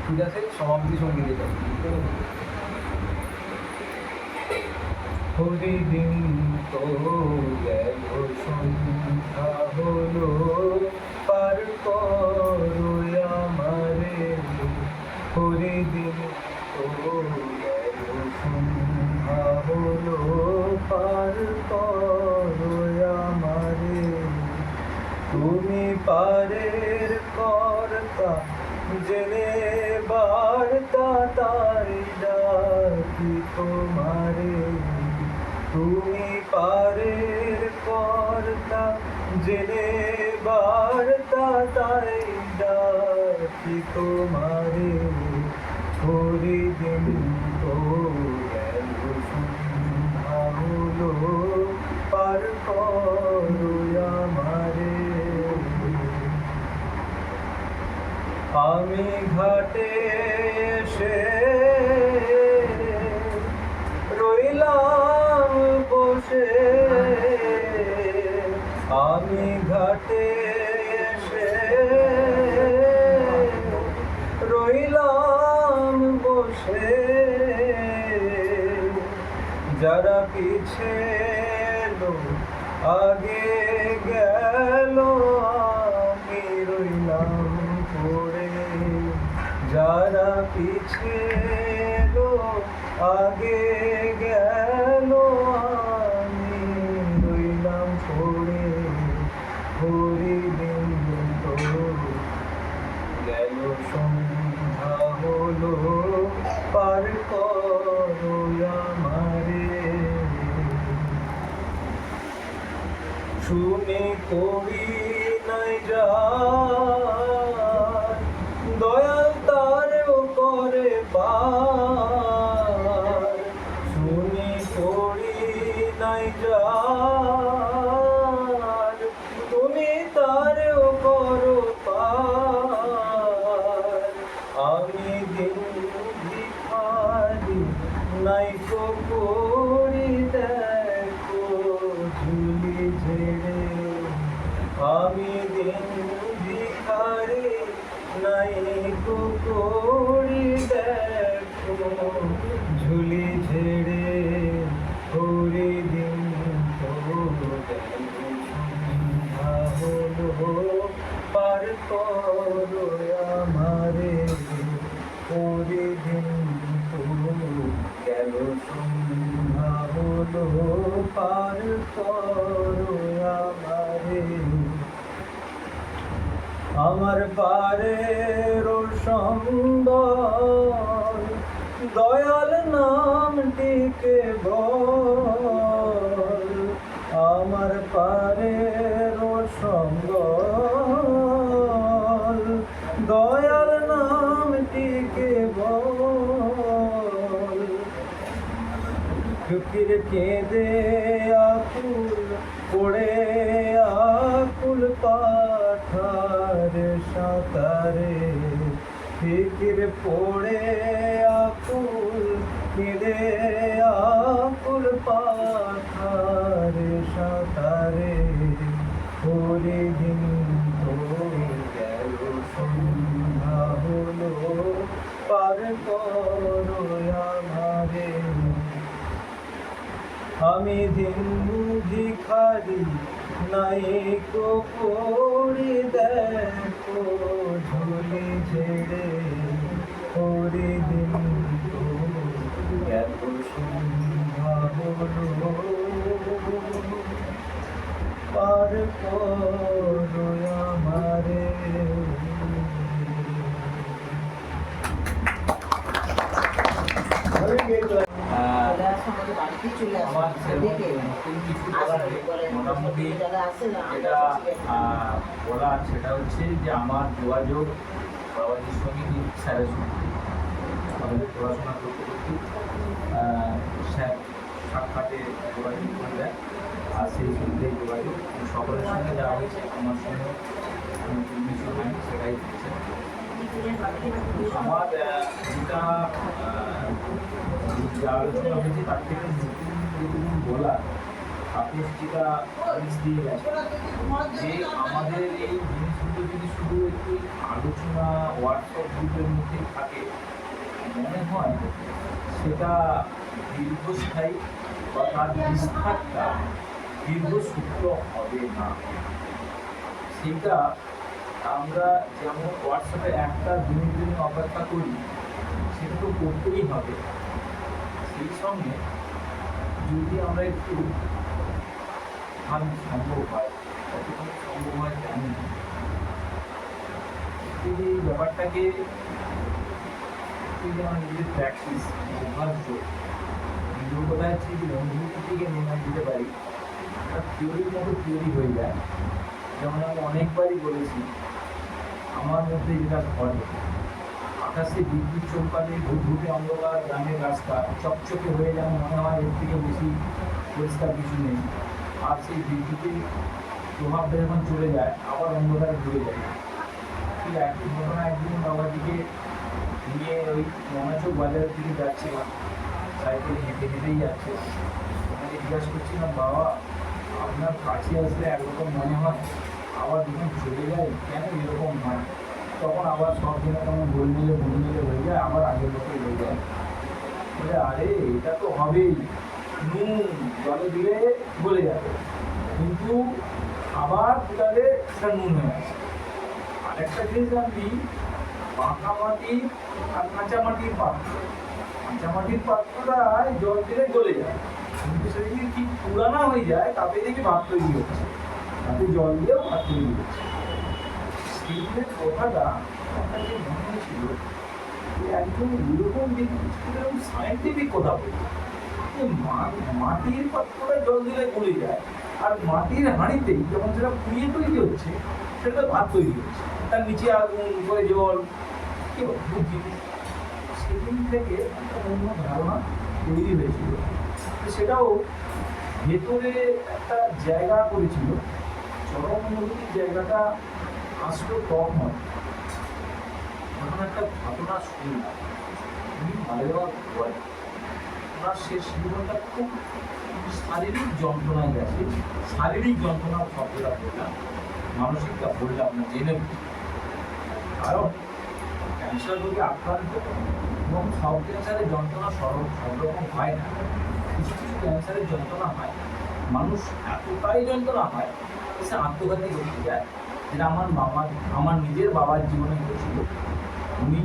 ঠিক আছে, সমাপ্তি সঙ্গীত এটা। হরিদিন তো গেল সন্ধ্যা হলো, পার করো আমারে। হরিদিন তো গেল সন্ধ্যা হলো, পার করো আমারে। তুমি পারের কর্তা, জেনে বার্তা তাই ডাকি তোমারে। তুমি পারের কর্তা, জেনে বার্তা তাই ডাকি তোমারে। হরিদিন তো গেল সন্ধ্যা হলো, পার করো আমারে। আমি ঘাটে এসে রইলাম বসে, আমি ঘাটে এসে রইলাম বসে। যারা পিছে এলো আগে গেল, আমি রইলাম পড়ে। যারা পিছে এলো আগে গেল, আমি রইলাম পড়ে। হরিদিন তো গেল সন্ধ্যা হলো, পার করো আমারে। শুনে করি নাই যার, দয়াল তারেও করে পার। শুনে করি নাই যার, তুমি তারেও করো পার। আমি দিন ভিখারি নাই করি, দেখো ঝুলি ঝেড়ে। আমি দিন ভিখারি নাই করি, দেখো ঝুলি ঝেড়ে। হরিদিন তো গেল সন্ধ্যা হলো, পার করো আমারে। হরিদিন তো গেল সন্ধ্যা হলো, পার করো আমারে। আমার পারের সম্বল, দয়াল নামটিকে বল। আমার পারের সম্বল, দয়াল নামটিকে বল। ফকির কেঁদে আকুল পড়ে, আকুল পাঠার সাঁতারে। ফিকির পড়ে আকুল কেঁদে, আকুল পাঠার সাঁতারে। হরিদিন তো গেল সন্ধ্যা হলো, পার করো আমারে। আমি দিন ভিখারি নাই করি, দেখো ঝুলি ঝেড়ে। হরিদিন তো গেল সন্ধ্যা হলো, পার করো আমারে। আমার মোটামুটি যেটা বলার, সেটা হচ্ছে যে আমার যোগাযোগ বাবাজির সঙ্গে স্যারের সঙ্গে। আমাদের পড়াশোনা করতে করতে স্যার সাক্ষাতে যোগাযোগ করলেন, আর সেই সূত্রে যোগাযোগ সকলের সঙ্গে যাওয়া হয়েছে। আমার সঙ্গে কিছু হয়নি, সেটাই হচ্ছে আমার যেটা যা আলোচনা হয়েছে তার থেকে যেটুকু বলার, সাপোজ যেটা আদেশ দিয়ে গেছে যে আমাদের এই জিনিসগুলো যদি শুধু একটু আলোচনা হোয়াটসঅ্যাপ গ্রুপের মধ্যে থাকে, মনে হয় সেটা দীর্ঘস্থায়ী বা তার বিস্তারটা দীর্ঘসূত্র হবে না। সেটা আমরা যেমন হোয়াটসঅ্যাপে একটা দিনের জন্য অপেক্ষা করি, সেটা তো করতেই হবে। সেই সঙ্গে যদি আমরা একটু সম্ভব হয়, কতটুকু সম্ভব হয় জানি না, এই ব্যাপারটাকে আমার নিজের প্র্যাকটিস অভ্যাস যোগ্যতা হচ্ছে যে অনুভূতি থেকে নির্ণয় দিতে পারি, আর থিওরির মতো থিওরি হয়ে যায়। যেমন আমি অনেকবারই বলেছি, আমার মধ্যে যেটা ঘটে, আকাশে বিদ্যুৎ চমকালে ঘুটঘুটে অন্ধকার গ্রামের রাস্তা চকচকে হয়ে যেন মনে হয় এর থেকে বেশি পরিষ্কার কিছু নেই। আর সেই বিদ্যুতের প্রভাবটা যখন চলে যায় আবার অন্ধকারে ঘুরে যায়। ঠিক একই ঘটনা একদিন বাবাজিকে নিয়ে ওই মহাচক বাজারের দিকে যাচ্ছিলাম, সাইকেলে হেঁটে হেঁটেই যাচ্ছে। ওখানে জিজ্ঞাসা করছিলাম, বাবা আপনার কাছে আসলে একরকম মনে হয়, আবার যখন চলে যায় কেন এরকম হয়? তখন আবার সব দিনে কেমন বই নিলে হয়ে যায়, আবার আগের মতোই হয়ে যায়। বলে আরে এটা তো হবেই, নুন জলে দিলে গলে যাবে, কিন্তু আবার ফুটালে সেটা নুন হয়ে আসে। আরেকটা জিনিস জানবি, পাকা মাটি আর কাঁচা মাটির পাত্র, কাঁচা মাটির পাত্রটায় জল দিলে গলে যায়, কিন্তু সেটা যদি ঠিক পুরানা হয়ে যায় তাতে দেখি ভাত তৈরি হচ্ছে, তাতে জল দিয়েও ভাত তৈরি হচ্ছে। সেই কথাটা আমার যে মনে হয়েছিল যে একদম এরকম এরকম সায়েন্টিফিক কথা বলছে যে মাটির পাত্রটা জল দিলে গলে যায়, আর মাটির হাঁড়িতেই যখন সেটা পুড়িয়ে তৈরি হচ্ছে সেটা ভাত তৈরি হচ্ছে, তার নিচে আগুন করে জল, কি অদ্ভুত জিনিস। সেদিন থেকে একটা অন্য ধারণা তৈরি হয়েছিল, সেটাও ভেতরে একটা জায়গা করেছিল। চরম অনুভূতির জায়গাটা আসলো তখন একটা ঘটনা শুনলাম। উনি মারা যাওয়ার পরে ওনার শেষ জীবনটা খুব শারীরিক যন্ত্রণায় গেছে। শারীরিক যন্ত্রণার শব্দটা বললাম, মানসিকটা বললাম না, জেনে বুঝি। কারণ ক্যান্সার রোগে আক্রান্ত এবং সব ক্যান্সারের যন্ত্রণা সব রকম হয় না। কিছু কিছু ক্যান্সারের যন্ত্রণা হয়, মানুষ এতটাই যন্ত্রণা হয় সে আত্মঘাতী করতে যায়, যেটা আমার নিজের বাবার জীবনে হয়েছিল। উনি,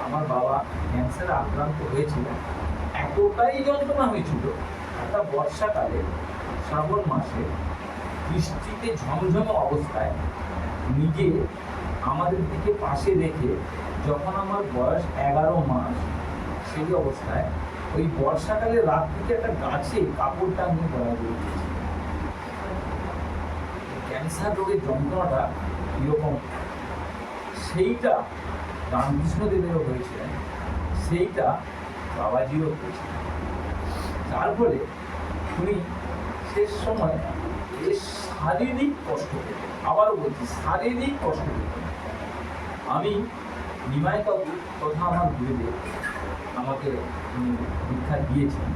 আমার বাবা ক্যান্সারে আক্রান্ত হয়েছিলেন, এতটাই যন্ত্রণা হয়েছিল, একটা বর্ষাকালে শ্রাবণ মাসে বৃষ্টিতে ঝমঝমে অবস্থায় নিজে আমাদের দিকে পাশে রেখে, যখন আমার বয়স 11 মাস, সেই অবস্থায় ওই বর্ষাকালে রাত্রিতে একটা গাছে কাপড় টাঙিয়ে গলা দিয়ে দিয়েছে। ক্যান্সার রোগের যন্ত্রণাটা কীরকম সেইটা রামকৃষ্ণদেবেরও হয়েছিলেন, সেইটা বাবাজিও হয়েছিলেন। তার ফলে উনি শেষ সময় শারীরিক কষ্ট পেতেন, আবারও বলছি শারীরিক কষ্ট পেতেন। আমি নিমাই কাকু তথা আমার গুরুদেব আমাকে দীক্ষা দিয়েছেন।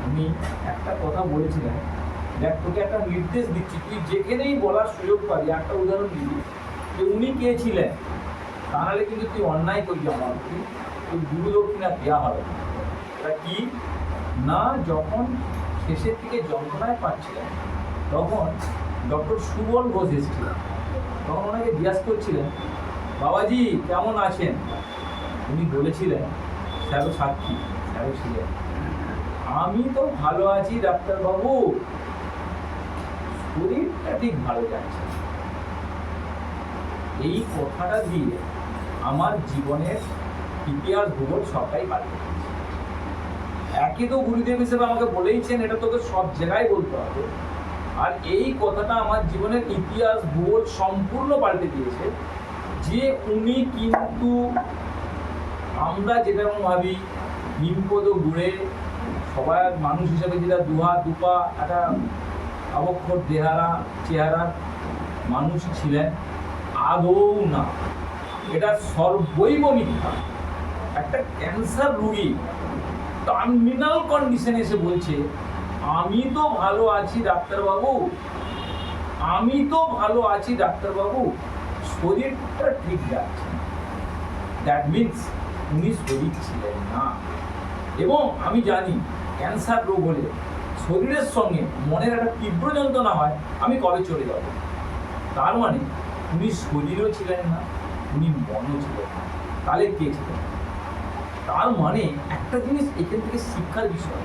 উনি একটা কথা বলেছিলেন, দেখ তোকে একটা নির্দেশ দিচ্ছি, তুই যেখানেই বলার সুযোগ পাবি একটা উদাহরণ দিবি যে উনি কে ছিলেন, তা নাহলে কিন্তু তুই অন্যায় করবি, আমার তুই গুরু দক্ষিণা দেওয়া হবে। এটা কি না, যখন শেষের দিকে যন্ত্রণায় পাচ্ছিলেন তখন ডক্টর সুবল ঘোষ এসেছিলেন, তখন ওনাকে জিজ্ঞাসা করছিলেন, বাবাজি কেমন আছেন? উনি বলেছিলেন, স্যারও সাক্ষী, স্যারও ছিলেন, আমি তো ভালো আছি ডাক্তারবাবু, শরীরটা ঠিক ভালো যাচ্ছে। এই কথাটা দিয়ে আমার জীবনের ইতিহাস ভূগোল সবটাই পাল্টে গেছে। একে তো গুরুদেব হিসেবে আমাকে বলেইছেন এটা তোকে সব জায়গায় বলতে হবে, আর এই কথাটা আমার জীবনের ইতিহাস ভূগোল সম্পূর্ণ পাল্টে দিয়েছে যে উনি কিন্তু আমরা যেরকম ভাবি নিমপদ ঘুরে সবাই মানুষ হিসাবে যেটা দুহাত দুপা একটা অবক্ষর চেহারার মানুষ ছিলেন, আদৌ না, এটা সর্বৈব মিথ্যা। একটা ক্যান্সার রোগী টার্মিনাল কন্ডিশনে এসে বলছে আমি তো ভালো আছি ডাক্তারবাবু, আমি তো ভালো আছি ডাক্তারবাবু, শরীরটা ঠিক যাচ্ছে। দ্যাট মিনস উনি শরীর ছিলেন না। এবং আমি জানি ক্যান্সার রোগ হলে শরীরের সঙ্গে মনের একটা তীব্র যন্ত্রণা হয়, আমি কবে চলে যাব। তার মানে উনি শরীরও ছিলেন না, উনি মনও ছিলেন না, তাহলে কে ছিলেন? তার মানে একটা জিনিস এখান থেকে শিক্ষার বিষয়,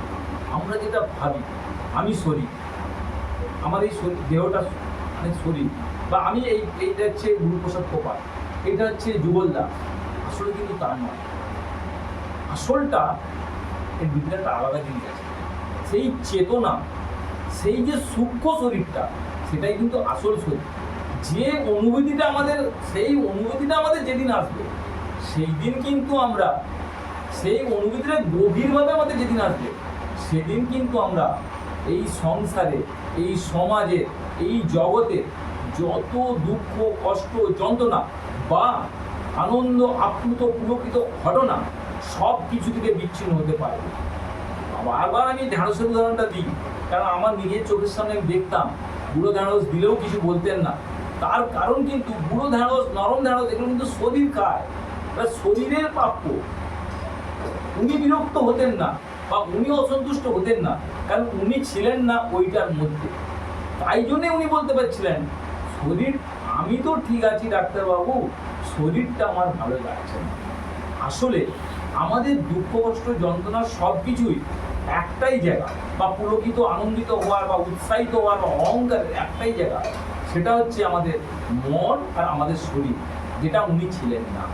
আমরা যেটা ভাবি আমি শরীর, আমার এই শরীর দেহটা মানে শরীর, বা আমি এইটা হচ্ছে গুরুপ্রসাদ কোপাল, এটা হচ্ছে যুগলদা, আসলে কিন্তু তার নয়। আসলটা এর ভিতরে একটা আলাদা জিনিস আছে, সেই চেতনা, সেই যে সূক্ষ্ম শরীরটা, সেটাই কিন্তু আসল শরীর। যে অনুভূতিটা আমাদের, সেই অনুভূতিটা আমাদের যেদিন আসবে, সেই দিন কিন্তু আমরা সেই অনুভূতিটা গভীরভাবে আমাদের যেদিন আসবে, সেদিন কিন্তু আমরা এই সংসারে, এই সমাজে, এই জগতে যত দুঃখ কষ্ট যন্ত্রণা বা আনন্দ আপ্লুত পুলকিত ঘটনা, সব কিছু থেকে বিচ্ছিন্ন হতে পারবে। বারবার আমি ঢ্যাঁড়সের উদাহরণটা দিই, কারণ আমার নিজের চোখের সামনে আমি দেখতাম বুড়ো ঢ্যাঁড়স দিলেও কিছু বলতেন না। তার কারণ কিন্তু বুড়ো ঢ্যাঁড়স, নরম ঢ্যাঁড়স, এগুলো কিন্তু শরীর খায়, শরীরের প্রাপ্য। উনি বিরক্ত হতেন না বা উনি অসন্তুষ্ট হতেন না, কারণ উনি ছিলেন না ওইটার মধ্যে। তাই জন্যে উনি বলতে পারছিলেন শরীর, আমি তো ঠিক আছি ডাক্তারবাবু, শরীরটা আমার ভালো লাগছে না। আসলে আমাদের দুঃখ কষ্ট যন্ত্রণা সব কিছুই একটাই জায়গা, বা পুলকিত আনন্দিত হওয়ার বা উৎসাহিত হওয়ার বা অহংকারের একটাই জায়গা, সেটা হচ্ছে আমাদের মন আর আমাদের শরীর, যেটা উনি ছিলেন না।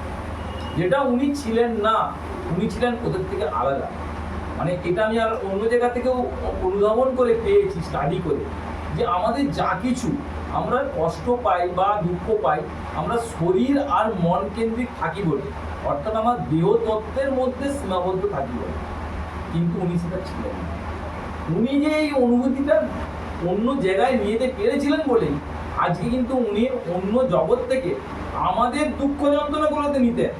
যেটা উনি ছিলেন না, উনি ছিলেন ওদের থেকে আলাদা। মানে এটা আমি আর অন্য জায়গা থেকেও অনুধাবন করে পেয়েছি, স্টাডি করে, যে আমাদের যা কিছু আমরা কষ্ট পাই বা দুঃখ পাই, আমরা শরীর আর মন কেন্দ্রিক থাকি বলে, অর্থাৎ আমার দেহ তত্ত্বের মধ্যে সীমাবদ্ধ থাকি বলে। কিন্তু উনি সেটা ছিলেন না। উনি যে এই অনুভূতিটা অন্য জায়গায় নিয়ে যেতে পেরেছিলেন বলেই আজকে কিন্তু উনি অন্য জগৎ থেকে আমাদের দুঃখ যন্ত্রণাগুলোতে নিতেন,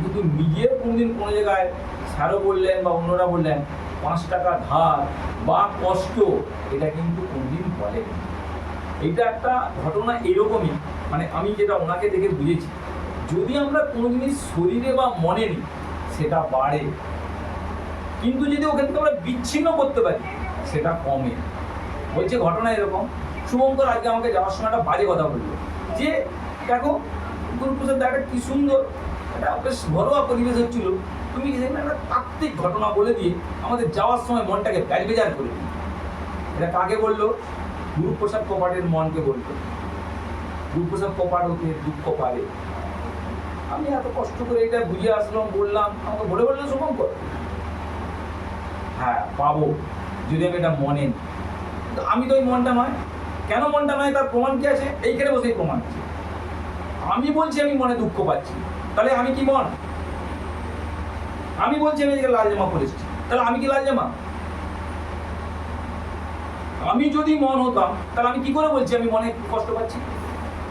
কিন্তু নিজের কোনোদিন কোনো জায়গায় স্যারও বললেন বা অন্যরা বললেন 5 টাকা ধার বা কষ্ট, এটা কিন্তু কোনোদিন বলেন। এইটা একটা ঘটনা এরকমই, মানে আমি যেটা ওনাকে দেখে বুঝেছি, যদি আমরা কোনো জিনিস শরীরে বা মনে নিই সেটা বাড়ে, কিন্তু যদি ওখান থেকে আমরা বিচ্ছিন্ন করতে পারি সেটা কমে। বলছে ঘটনা এরকম, শুভঙ্কর আজকে আমাকে যাওয়ার সময় একটা বাজে কথা বললো, যে দেখো গুরুপ্রসাদ একটা কি সুন্দর একটা বেশ ঘরোয়া পরিবেশ হচ্ছিল, তুমি সেখানে একটা তাত্ত্বিক ঘটনা বলে দিয়ে আমাদের যাওয়ার সময় মনটাকে ব্যাজবেজার করে দিই। এটা কাকে বললো? গুরুপ্রসাদ কোপাটের মনকে বললো। গুরুপ্রসাদ কোপাট ওকে দুঃখ পারে। আমি এত কষ্ট করে এটা বুঝে আসলাম, বললাম, আমাকে বলে বললো শুভঙ্কর, হ্যাঁ পাবো যদি আমি এটা মনে নিই। আমি তো ওই মনটা নয়। কেন মনটা নয় তার প্রমাণ কি আছে? এইখানে বসেই প্রমাণ আছে। আমি বলছি আমি মনে দুঃখ পাচ্ছি, তাহলে আমি কি মন? আমি বলছি আমি লাল জামা পরে এসেছি, তাহলে আমি কি লাল জামা? আমি যদি মন হতাম তাহলে আমি কি করে বলছি আমি মনে কষ্ট পাচ্ছি?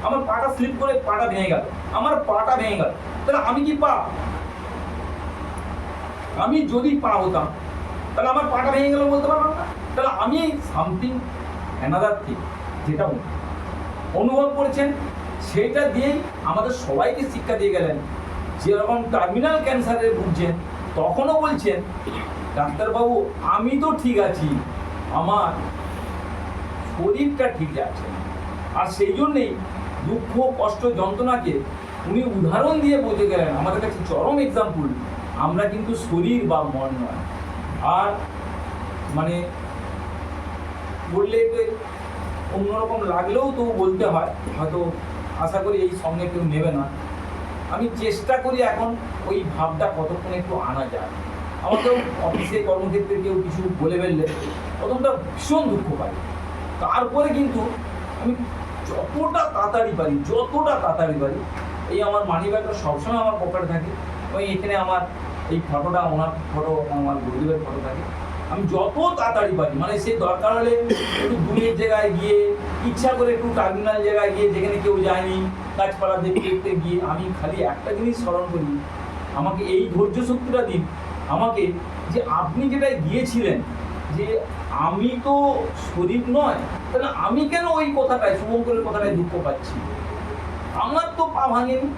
আমার পাটা স্লিপ করে পাটা ভেঙে গেল, আমার পাটা ভেঙে গেল, তাহলে আমি কি পা? আমি যদি পা হতাম তাহলে আমার পাটা ভেঙে গেল বলতে পারলাম না। তাহলে আমি সামথিং অ্যানাদার থিং, যেটা অনুভব করেছেন সেইটা দিয়েই আমাদের সবাইকে শিক্ষা দিয়ে গেলেন। যেরকম টার্মিনাল ক্যান্সারে ভুগছেন তখনও বলছেন ডাক্তারবাবু আমি তো ঠিক আছি, আমার শরীরটা ঠিক যাচ্ছে না। আর সেই জন্যেই দুঃখ কষ্ট যন্ত্রণাকে উনি উদাহরণ দিয়ে বলতে গেলেন, আমাদের কাছে চরম এক্সাম্পল, আমরা কিন্তু শরীর বা মন নয়। আর মানে বললে অন্যরকম লাগলেও তো বলতে হয়, হয়তো আশা করি এই সঙ্গে কেউ নেবে না। আমি চেষ্টা করি এখন ওই ভাবটা কতক্ষণ একটু আনা যায়। আমাকেও অফিসে কর্মক্ষেত্রে কেউ কিছু বলে ফেললে প্রথমটা ভীষণ দুঃখ পাই, তারপরে কিন্তু আমি যতটা তাড়াতাড়ি পারি এই আমার মানি ব্যাগটা সবসময় আমার পকেটে থাকে, ওই এখানে আমার এই ফটোটা, ওনার ফটো, আমার গুরুদেবের ফটো থাকে। আমি যত তাড়াতাড়ি পারি, মানে সেই দরকার হলে একটু দূরের জায়গায় গিয়ে, ইচ্ছা করে একটু টার্মিনাল জায়গায় গিয়ে যেখানে কেউ যায়নি, গাছপালা দেখতে গিয়ে আমি খালি একটা জিনিস স্মরণ করি, আমাকে এই ধৈর্য শক্তিটা দিন আমাকে, যে আপনি যেটা গিয়েছিলেন, যে আমি তো শরীর নয়, তাহলে আমি কেন ওই কথাটায় শুভঙ্করের কথাটায় দুঃখ পাচ্ছি? আমার তো পা ভাঙেনি,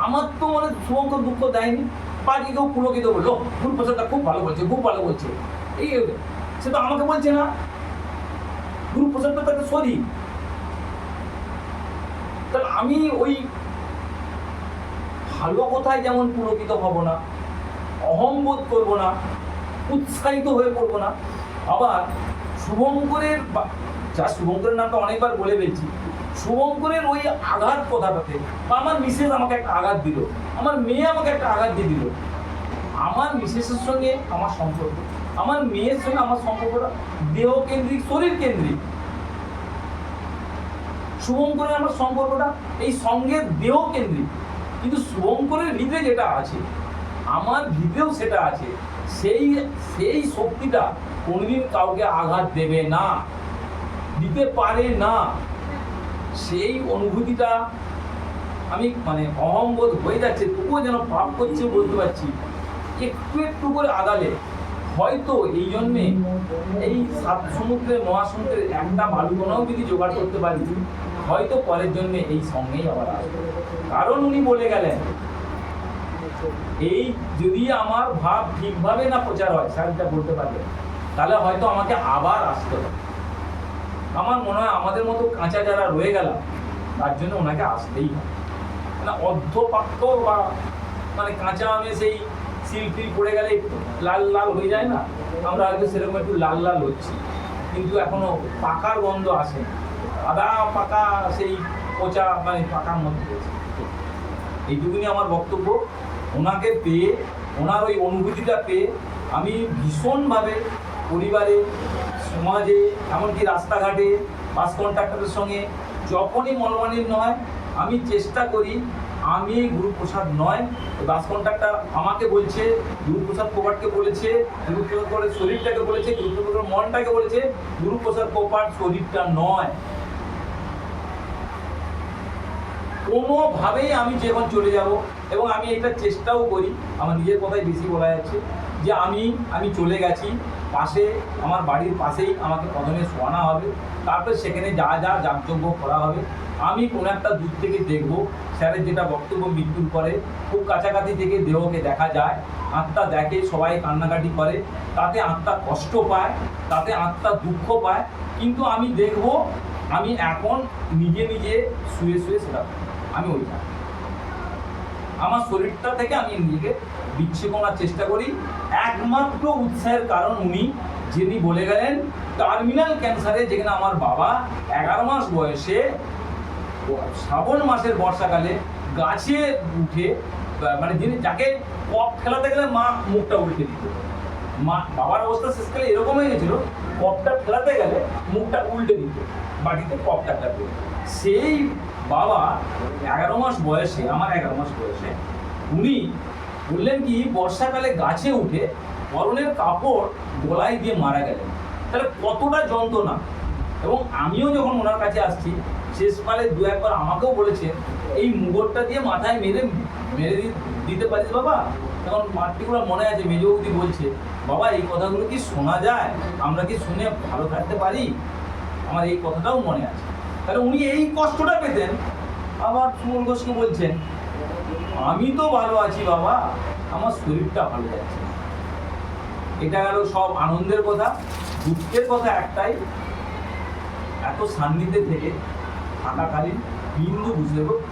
আমার তো মানে শুভঙ্কর দুঃখ দেয়নি। বাকি কেউ পুলকিত বললো গুরুপ্রসাদটা খুব ভালো বলছে, খুব ভালো বলছে, এই সে তো আমাকে বলছে না। গুরুপ্রসাদটা তাকে শরীর, তাহলে আমি ওই ভালো কথায় যেমন পুলকিত হব না, অহংবোধ করবো না, উৎসাহিত হয়ে পড়বো না, আবার শুভঙ্করের যা শুভঙ্করের নামটা অনেকবার বলে ফেলছি, শুভঙ্করের ওই আঘাত কথাটাতে, বা আমার মিসেস আমাকে একটা আঘাত দিল, আমার মেয়ে আমাকে একটা আঘাত দিয়ে দিল, আমার মিসেসের সঙ্গে আমার সম্পর্ক, আমার মেয়ের সঙ্গে আমার সম্পর্কটা দেহ কেন্দ্রিক, শরীর কেন্দ্রিক। শুভঙ্করের আমার সম্পর্কটা এই সঙ্গের দেহ কেন্দ্রিক, কিন্তু শুভঙ্করের ভিতরে যেটা আছে আমার ভিতরেও সেটা আছে। সেই সেই শক্তিটা কোনোদিন কাউকে আঘাত দেবে না, দিতে পারে না। সেই অনুভূতিটা আমি মানে অহংবোধ হয়ে যাচ্ছে, তবুও যেন পাপ করছে বলতে পারছি, একটু একটু করে আগালে হয়তো এই জন্যে এই সাত সমুদ্রের মহাসমুদ্রের একটা বালুকণাও যদি জোগাড় করতে পারি, হয়তো পরের জন্য এই সঙ্গেই আবার আসবে। কারণ উনি বলে গেলেন এই যদি আমার ভাব ঠিকভাবে না প্রচার হয়, স্যারটা বলতে পারবেন, তাহলে হয়তো আমাকে আবার আসতে হবে। আমার মনে হয় আমাদের মতো কাঁচা যারা রয়ে গেলাম তার জন্য ওনাকে আসতেই হয়। মানে অর্ধপাক্য বা মানে কাঁচা আমে সেই সিল পড়ে গেলে লাল লাল হয়ে যায় না, আমরা হয়তো সেরকম একটু লাল লাল হচ্ছি, কিন্তু এখনো পাকার গন্ধ আসে, আদা পাকা সেই পচা মানে পাকার মধ্যে রয়েছে। এইটুকুনি আমার বক্তব্য। ওনাকে পেয়ে, ওনার ওই অনুভূতিটা পেয়ে আমি ভীষণভাবে পরিবারে, সমাজে, এমনকি রাস্তাঘাটে বাস কন্ট্রাক্টরের সঙ্গে যখনই মনোমালিন্য হয় আমি চেষ্টা করি, আমি গুরুপ্রসাদ নয়, বাস কন্ট্রাক্টর আমাকে বলছে, গুরুপ্রসাদ কোপাটকে বলেছে, গুরুপ্রসাদ কোপাটের শরীরটাকে বলেছে, গুরুপ্রসাদ মনটাকে বলেছে, গুরুপ্রসাদ কোপাট শরীরটা নয়। কোনোভাবেই আমি যখন চলে যাব, এবং আমি এটা চেষ্টাও করি, আমার নিজের কথাই বেশি বলা যাচ্ছে, যে আমি চলে গেছি, পাশে আমার বাড়ির পাশেই আমাকে প্রথমে শোয়ানো হবে, তারপরে সেখানে যা যা যাগযজ্ঞ করা হবে আমি কোনো একটা দূর থেকে দেখব। স্যারের যেটা বক্তব্য মৃত্যুর পরে খুব কাছাকাছি থেকে দেহকে দেখা যায়, আত্মা দেখে, সবাই কান্নাকাটি করে, তাতে আত্মা কষ্ট পায়, তাতে আত্মা দুঃখ পায়, কিন্তু আমি দেখব আমি এখন নিজে নিজে শুয়ে শুয়ে সেটা আমি ওইটা আমার শরীরটা থেকে আমি নিজেকে বিচ্ছিন্ন করার চেষ্টা করি। একমাত্র উৎসাহের কারণ উনি যিনি বলে গেলেন টার্মিনাল ক্যান্সারে, যেখানে আমার বাবা 11 মাস বয়সে শ্রাবণ মাসের বর্ষাকালে গাছে উঠে, মানে যিনি যাকে কপ ফেলাতে গেলে মা মুখটা উল্টে দিত, মা বাবার অবস্থা শেষকালে এরকম হয়ে গেছিল, কপটা ফেলাতে গেলে মুখটা উল্টে দিত, বাটিতে কপটা ফেলাতে। সেই বাবা 11 মাস বয়সে, আমার 11 মাস বয়সে উনি বললেন কি বর্ষাকালে গাছে উঠে পরনের কাপড় গলায় দিয়ে মারা গেলেন। তাহলে কতটা যন্ত্রণা। এবং আমিও যখন ওনার কাছে আসছি শেষকালে দু একবার আমাকেও বলেছেন এই মুগরটা দিয়ে মাথায় মেরে মেরে দিতে পারিস বাবা। তখন পার্টিকুলার মনে আছে মেজবৌদি বলছে, বাবা এই কথাগুলো কি শোনা যায়, আমরা কি শুনে ভালো থাকতে পারি? আমার এই কথাটাও মনে আছে। তাহলে উনি এই কষ্টটা পেতেন। আবার সুমন ঘোষকে বলছেন আমি তো ভালো আছি বাবা, আমার শরীরটা ভালো যাচ্ছে। এটা গেল সব আনন্দের কথা। দুঃখের কথা একটাই, এত সান্নিধ্যে থেকে থাকাকালীন বিন্দু বুঝতে হবে,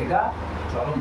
এটা চরম।